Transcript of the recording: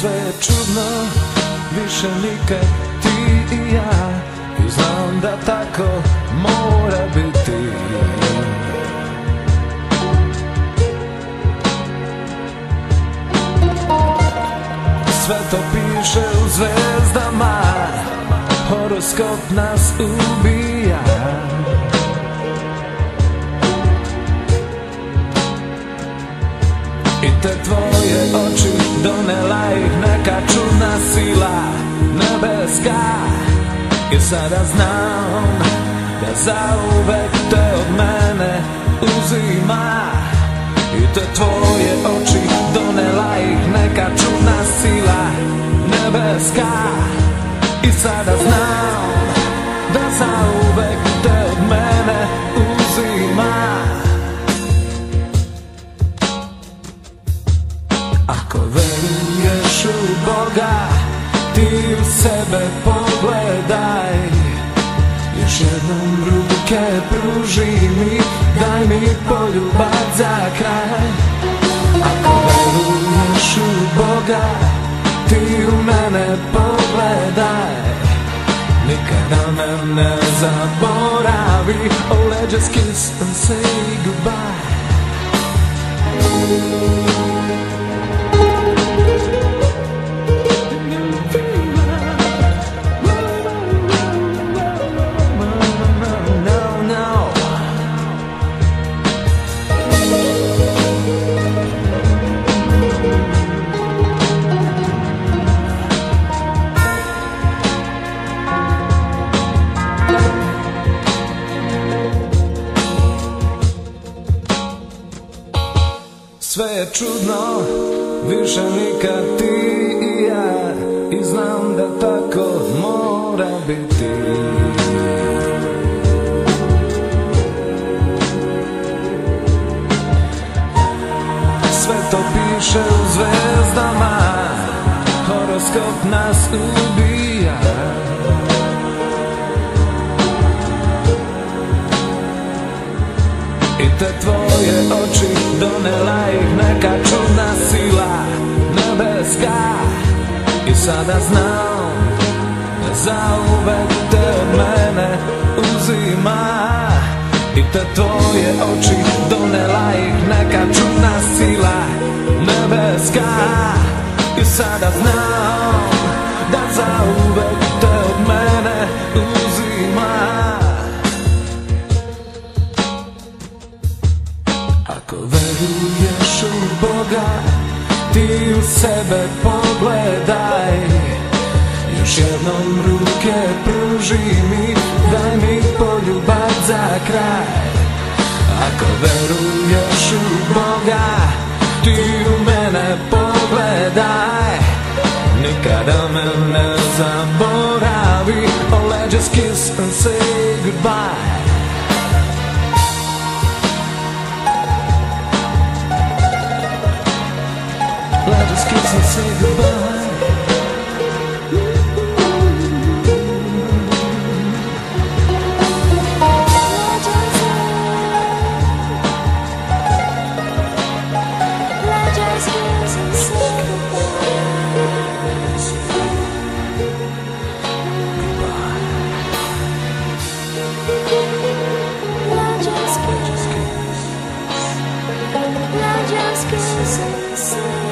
Sve je čudno, više nikad ti i ja, i znam da tako mora biti. Sve to piše u zvezdama, horoskop nas ubija. I te tvoje oči, donela ih neka čudna sila nebeska. I sada znam da zauvek te od mene uzima. I te tvoje oči, donela ih neka čudna sila nebeska. I sada znam da zauvek te od mene uzima. Ako veruješ u Boga, ti u sebe pogledaj. Još jednom ruke pruži mi, daj mi poljubac za kraj. Ako veruješ u Boga, ti u mene pogledaj. Nikada me ne zaboravi. Oh, let's just kiss and say goodbye. Sve je čudno, više nikad ti i ja, i znam da tako mora biti. Sve to piše u zvezdama, horoskop nas ubija. I te tvoje oči, donela ih neka čudna sila nebeska. I sada znam da zauvek te od mene uzima. I te tvoje oči, donela ih neka čudna sila nebeska. I sada znam da zauvek te od mene uzima. Ako veruješ u Boga, ti u sebe pogledaj. Još jednom ruke pruži mi, daj mi poljubac za kraj. Ako veruješ u Boga, ti u mene pogledaj. Nikada me ne zaboravi. Oh, let's just kiss and say goodbye. Let's just kiss and say goodbye. Just kiss and say